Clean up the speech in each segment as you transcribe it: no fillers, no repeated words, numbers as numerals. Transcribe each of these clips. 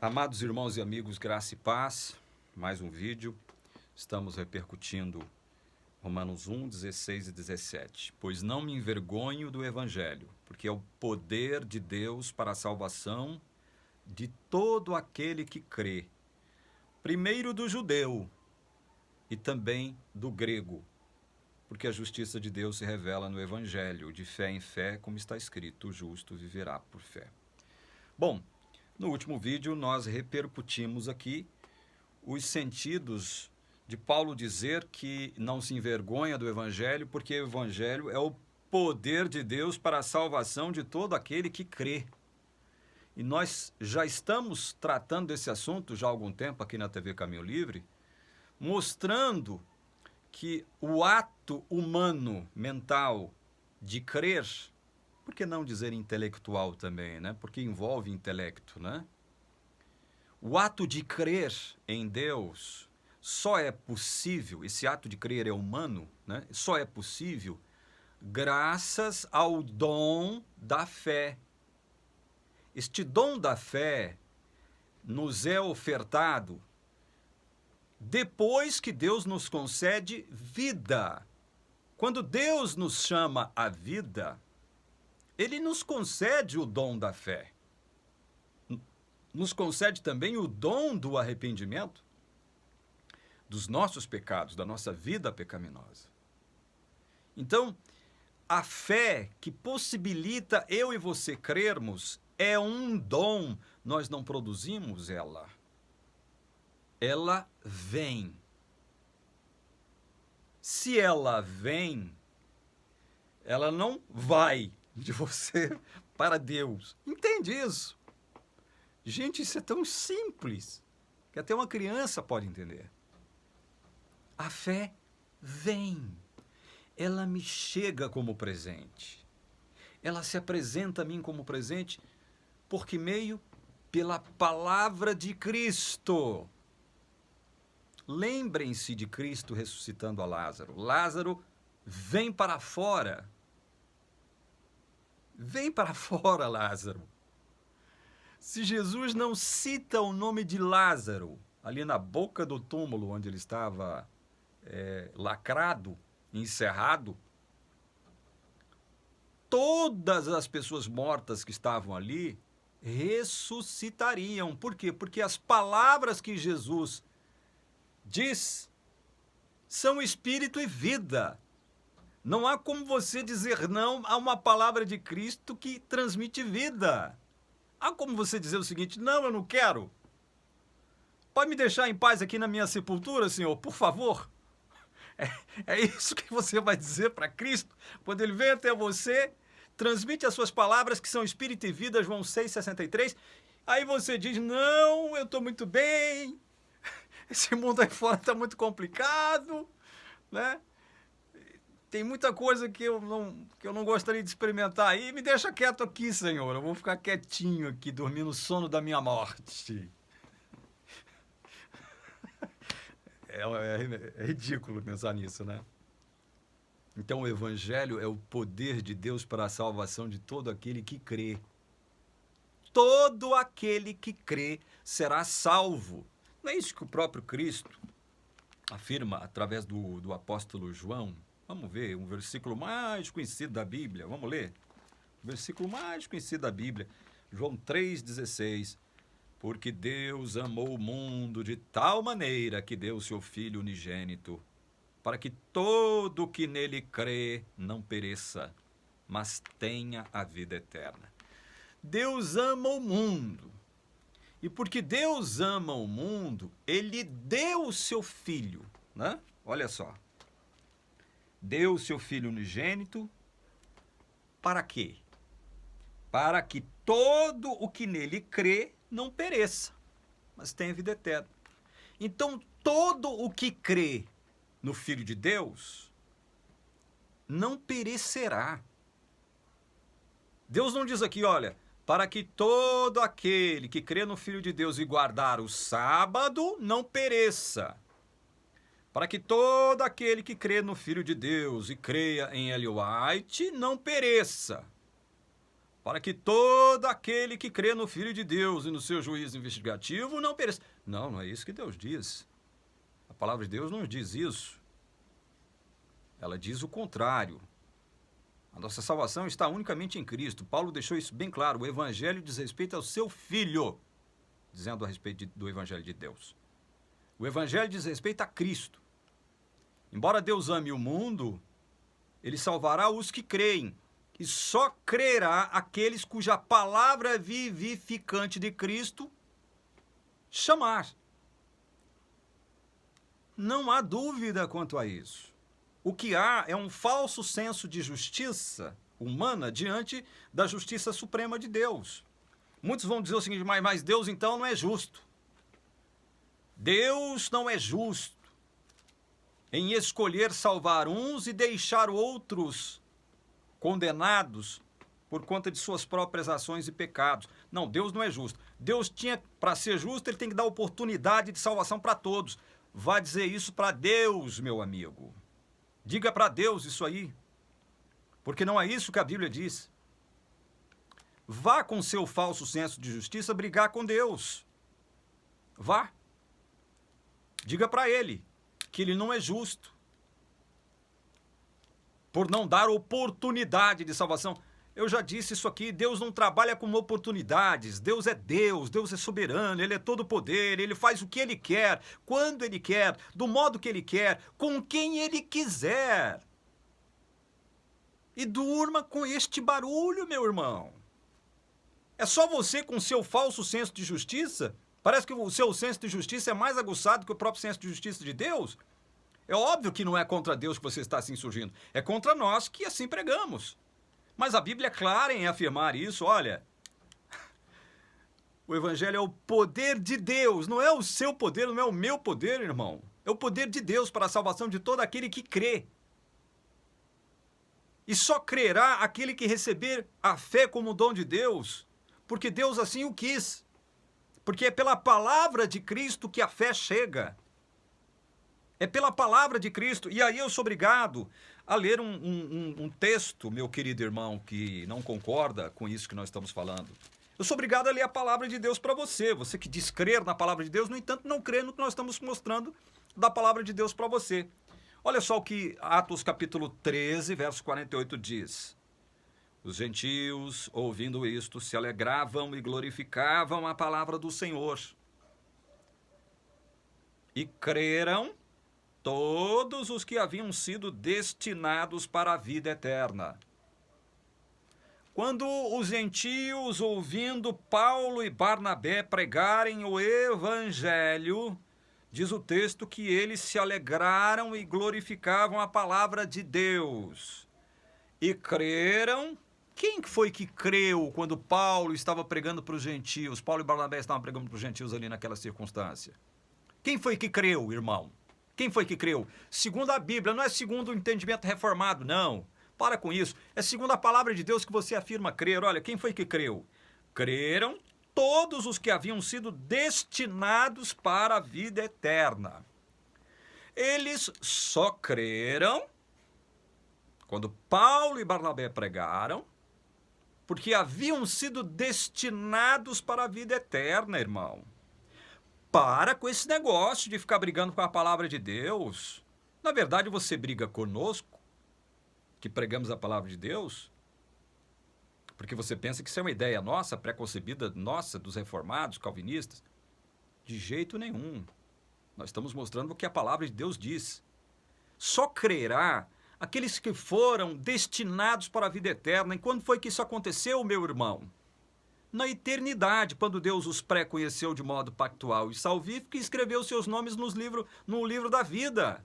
Amados irmãos e amigos, graça e paz, mais um vídeo. Estamos repercutindo Romanos 1, 16 e 17. Pois não me envergonho do Evangelho, porque é o poder de Deus para a salvação de todo aquele que crê. Primeiro do judeu e também do grego, porque a justiça de Deus se revela no Evangelho, de fé em fé, como está escrito, o justo viverá por fé. Bom, no último vídeo nós repercutimos aqui os sentidos de Paulo dizer que não se envergonha do Evangelho, porque o Evangelho é o poder de Deus para a salvação de todo aquele que crê. E nós já estamos tratando desse assunto já há algum tempo aqui na TV Caminho Livre, mostrando que o ato humano, mental, de crer, por que não dizer intelectual também, né? Porque envolve intelecto, né? O ato de crer em Deus só é possível, esse ato de crer é humano, né? Só é possível graças ao dom da fé. Este dom da fé nos é ofertado depois que Deus nos concede vida. Quando Deus nos chama à vida, Ele nos concede o dom da fé. Nos concede também o dom do arrependimento dos nossos pecados, da nossa vida pecaminosa. Então, a fé que possibilita eu e você crermos é um dom, nós não produzimos ela. Ela vem. Se ela vem, ela não vai de você para Deus. Entende isso? Gente, isso é tão simples que até uma criança pode entender. A fé vem. Ela me chega como presente. Ela se apresenta a mim como presente por que meio? Pela palavra de Cristo. Lembrem-se de Cristo ressuscitando a Lázaro. Lázaro, vem para fora. Vem para fora, Lázaro. Se Jesus não cita o nome de Lázaro, ali na boca do túmulo onde ele estava lacrado, encerrado, todas as pessoas mortas que estavam ali ressuscitariam. Por quê? Porque as palavras que Jesus diz são espírito e vida. Não há como você dizer não a uma palavra de Cristo que transmite vida. Há como você dizer o seguinte: não, eu não quero. Pode me deixar em paz aqui na minha sepultura, Senhor, por favor? É isso que você vai dizer para Cristo? Quando Ele vem até você, transmite as suas palavras que são espírito e vida, João 6,63. Aí você diz: não, eu estou muito bem. Esse mundo aí fora está muito complicado, né? Tem muita coisa que eu não gostaria de experimentar aí. Me deixa quieto aqui, Senhor. Eu vou ficar quietinho aqui, dormindo o sono da minha morte. É ridículo pensar nisso, né? Então o Evangelho é o poder de Deus para a salvação de todo aquele que crê. Todo aquele que crê será salvo. Não é isso que o próprio Cristo afirma através do apóstolo João? Vamos ver, um versículo mais conhecido da Bíblia. Vamos ler? O versículo mais conhecido da Bíblia, João 3,16. Porque Deus amou o mundo de tal maneira que deu o seu Filho unigênito, para que todo que nele crê não pereça, mas tenha a vida eterna. Deus ama o mundo. E porque Deus ama o mundo, Ele deu o seu Filho, né? Olha só. Deu o seu Filho unigênito, para quê? Para que todo o que nele crê não pereça, mas tenha vida eterna. Então, todo o que crê no Filho de Deus não perecerá. Deus não diz aqui, olha, para que todo aquele que crê no Filho de Deus e guardar o sábado não pereça. Para que todo aquele que crê no Filho de Deus e creia em Ellen White não pereça, para que todo aquele que crê no Filho de Deus e no seu juízo investigativo não pereça. Não, não é isso que Deus diz. A palavra de Deus não diz isso. Ela diz o contrário. A nossa salvação está unicamente em Cristo. Paulo deixou isso bem claro. O Evangelho diz respeito ao seu Filho, dizendo a respeito do Evangelho de Deus. O Evangelho diz respeito a Cristo. Embora Deus ame o mundo, ele salvará os que creem. E só crerá aqueles cuja palavra vivificante de Cristo chamar. Não há dúvida quanto a isso. O que há é um falso senso de justiça humana diante da justiça suprema de Deus. Muitos vão dizer o seguinte, mas Deus então não é justo. Deus não é justo em escolher salvar uns e deixar outros condenados por conta de suas próprias ações e pecados. Não, Deus não é justo. Deus tinha, para ser justo, ele tem que dar oportunidade de salvação para todos. Vá dizer isso para Deus, meu amigo. Diga para Deus isso aí. Porque não é isso que a Bíblia diz. Vá com seu falso senso de justiça brigar com Deus. Vá. Diga para ele que ele não é justo por não dar oportunidade de salvação. Eu já disse isso aqui, Deus não trabalha com oportunidades, Deus é soberano, Ele é todo poder, Ele faz o que Ele quer, quando Ele quer, do modo que Ele quer, com quem Ele quiser. E durma com este barulho, meu irmão. É só você com seu falso senso de justiça? Parece que o seu senso de justiça é mais aguçado que o próprio senso de justiça de Deus? É óbvio que não é contra Deus que você está assim surgindo. É contra nós que assim pregamos. Mas a Bíblia é clara em afirmar isso. Olha, o Evangelho é o poder de Deus. Não é o seu poder, não é o meu poder, irmão. É o poder de Deus para a salvação de todo aquele que crê. E só crerá aquele que receber a fé como dom de Deus, porque Deus assim o quis. Porque é pela palavra de Cristo que a fé chega. É pela palavra de Cristo. E aí eu sou obrigado a ler um texto, meu querido irmão, que não concorda com isso que nós estamos falando. Eu sou obrigado a ler a palavra de Deus para você. Você que diz crer na palavra de Deus, no entanto, não crê no que nós estamos mostrando da palavra de Deus para você. Olha só o que Atos capítulo 13, verso 48 diz. Os gentios, ouvindo isto, se alegravam e glorificavam a palavra do Senhor. E creram todos os que haviam sido destinados para a vida eterna. Quando os gentios, ouvindo Paulo e Barnabé pregarem o Evangelho, diz o texto que eles se alegraram e glorificavam a palavra de Deus. E creram. Quem foi que creu quando Paulo estava pregando para os gentios? Paulo e Barnabé estavam pregando para os gentios ali naquela circunstância. Quem foi que creu, irmão? Quem foi que creu? Segundo a Bíblia, não é segundo o entendimento reformado, não. Para com isso. É segundo a palavra de Deus que você afirma crer. Olha, quem foi que creu? Creram todos os que haviam sido destinados para a vida eterna. Eles só creram quando Paulo e Barnabé pregaram, porque haviam sido destinados para a vida eterna, irmão. Para com esse negócio de ficar brigando com a palavra de Deus. Na verdade, você briga conosco, que pregamos a palavra de Deus, porque você pensa que isso é uma ideia nossa, pré-concebida nossa, dos reformados, calvinistas. De jeito nenhum. Nós estamos mostrando o que a palavra de Deus diz. Só crerá aqueles que foram destinados para a vida eterna. E quando foi que isso aconteceu, meu irmão? Na eternidade, quando Deus os pré-conheceu de modo pactual e salvífico e escreveu seus nomes no livro da vida.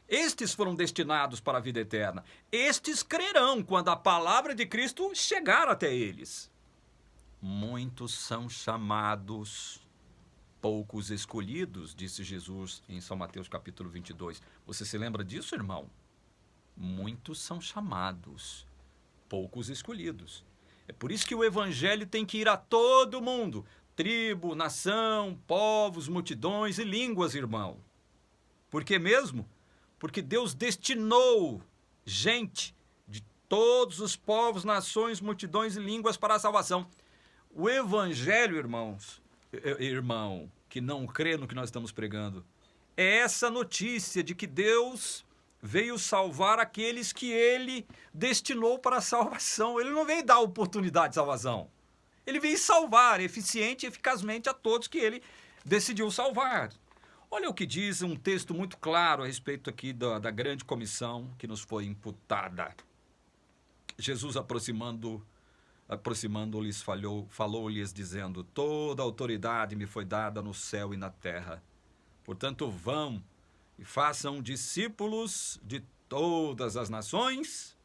Estes foram destinados para a vida eterna. Estes crerão quando a palavra de Cristo chegar até eles. Muitos são chamados, poucos escolhidos, disse Jesus em São Mateus capítulo 22. Você se lembra disso, irmão? Muitos são chamados, poucos escolhidos. É por isso que o Evangelho tem que ir a todo mundo. Tribo, nação, povos, multidões e línguas, irmão. Por que mesmo? Porque Deus destinou gente de todos os povos, nações, multidões e línguas para a salvação. O evangelho, irmão, que não crê no que nós estamos pregando, é essa notícia de que Deus veio salvar aqueles que ele destinou para a salvação. Ele não veio dar oportunidade de salvação. Ele veio salvar eficiente e eficazmente a todos que ele decidiu salvar. Olha o que diz um texto muito claro a respeito aqui da grande comissão que nos foi imputada. Jesus, aproximando-lhes, falou-lhes, dizendo: toda autoridade me foi dada no céu e na terra. Portanto, vão e façam discípulos de todas as nações,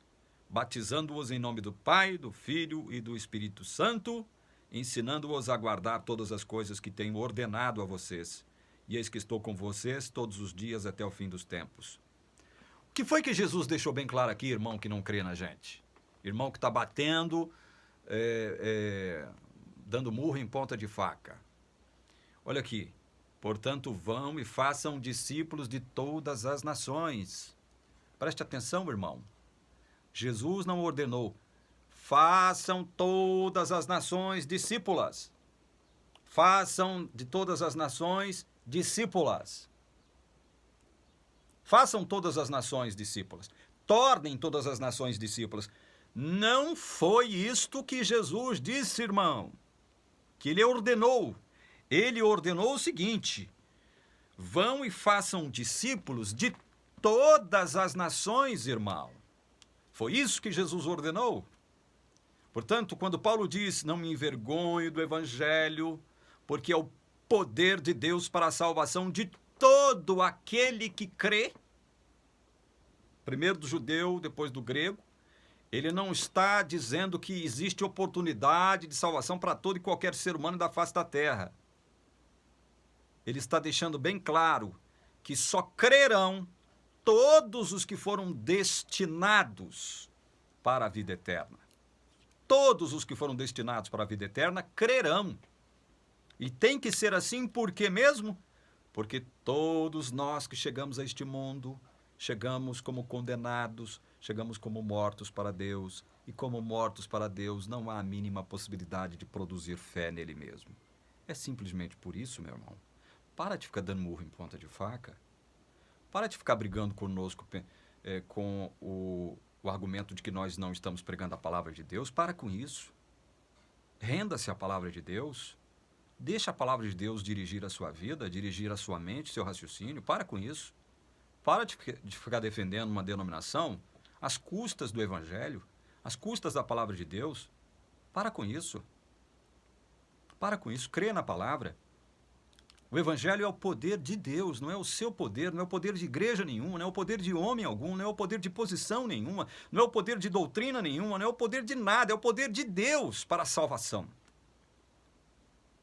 batizando-os em nome do Pai, do Filho e do Espírito Santo, ensinando-os a guardar todas as coisas que tenho ordenado a vocês. E eis que estou com vocês todos os dias até o fim dos tempos. O que foi que Jesus deixou bem claro aqui, irmão que não crê na gente? Irmão que está batendo, dando murro em ponta de faca. Olha aqui. Portanto, vão e façam discípulos de todas as nações. Preste atenção, irmão. Jesus não ordenou: façam todas as nações discípulas. Façam de todas as nações discípulas. Façam todas as nações discípulas. Tornem todas as nações discípulas. Não foi isto que Jesus disse, irmão, que ele ordenou. Ele ordenou o seguinte: vão e façam discípulos de todas as nações, irmão. Foi isso que Jesus ordenou. Portanto, quando Paulo diz: não me envergonho do evangelho, porque é o poder de Deus para a salvação de todo aquele que crê, primeiro do judeu, depois do grego, ele não está dizendo que existe oportunidade de salvação para todo e qualquer ser humano da face da terra. Ele está deixando bem claro que só crerão todos os que foram destinados para a vida eterna. Todos os que foram destinados para a vida eterna crerão. E tem que ser assim por quê mesmo? Porque todos nós que chegamos a este mundo, chegamos como condenados, chegamos como mortos para Deus. E como mortos para Deus, não há a mínima possibilidade de produzir fé nele mesmo. É simplesmente por isso, meu irmão. Para de ficar dando murro em ponta de faca. Para de ficar brigando conosco com o argumento de que nós não estamos pregando a palavra de Deus. Para com isso. Renda-se à palavra de Deus. Deixa a palavra de Deus dirigir a sua vida, dirigir a sua mente, seu raciocínio. Para com isso. Para de ficar defendendo uma denominação às custas do evangelho, às custas da palavra de Deus. Para com isso. Para com isso. Crê na palavra. O evangelho é o poder de Deus, não é o seu poder, não é o poder de igreja nenhuma, não é o poder de homem algum, não é o poder de posição nenhuma, não é o poder de doutrina nenhuma, não é o poder de nada, é o poder de Deus para a salvação.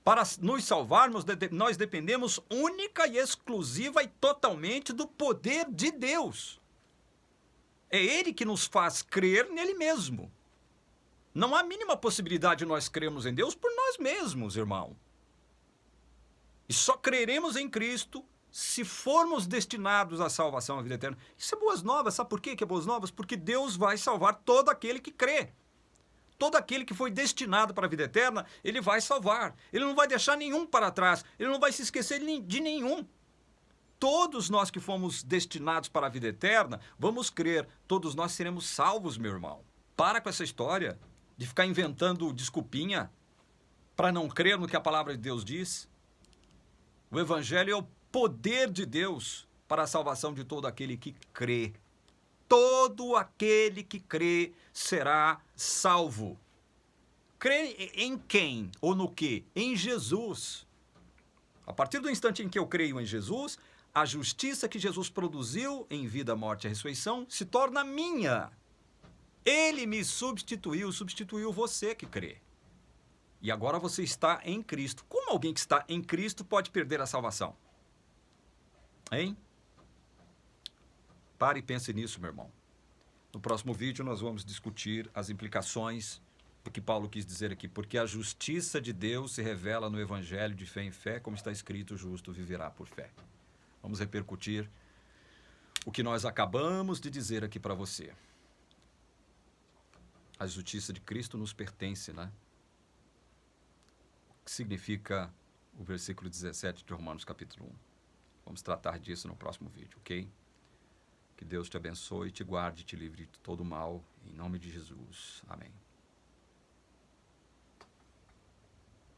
Para nos salvarmos, nós dependemos única e exclusiva e totalmente do poder de Deus. É Ele que nos faz crer nele mesmo. Não há a mínima possibilidade de nós crermos em Deus por nós mesmos, irmão. E só creremos em Cristo se formos destinados à salvação, à vida eterna. Isso é boas novas. Sabe por quê que é boas novas? Porque Deus vai salvar todo aquele que crê. Todo aquele que foi destinado para a vida eterna, Ele vai salvar. Ele não vai deixar nenhum para trás. Ele não vai se esquecer de nenhum. Todos nós que fomos destinados para a vida eterna, vamos crer. Todos nós seremos salvos, meu irmão. Para com essa história de ficar inventando desculpinha para não crer no que a palavra de Deus diz. O evangelho é o poder de Deus para a salvação de todo aquele que crê. Todo aquele que crê será salvo. Crê em quem ou no quê? Em Jesus. A partir do instante em que eu creio em Jesus, a justiça que Jesus produziu em vida, morte e ressurreição se torna minha. Ele me substituiu você que crê. E agora você está em Cristo. Como alguém que está em Cristo pode perder a salvação? Hein? Pare e pense nisso, meu irmão. No próximo vídeo nós vamos discutir as implicações do que Paulo quis dizer aqui. Porque a justiça de Deus se revela no evangelho de fé em fé, como está escrito: o justo viverá por fé. Vamos repercutir o que nós acabamos de dizer aqui para você. A justiça de Cristo nos pertence, né? O que significa o versículo 17 de Romanos capítulo 1? Vamos tratar disso no próximo vídeo, ok? Que Deus te abençoe, te guarde, te livre de todo mal. Em nome de Jesus. Amém.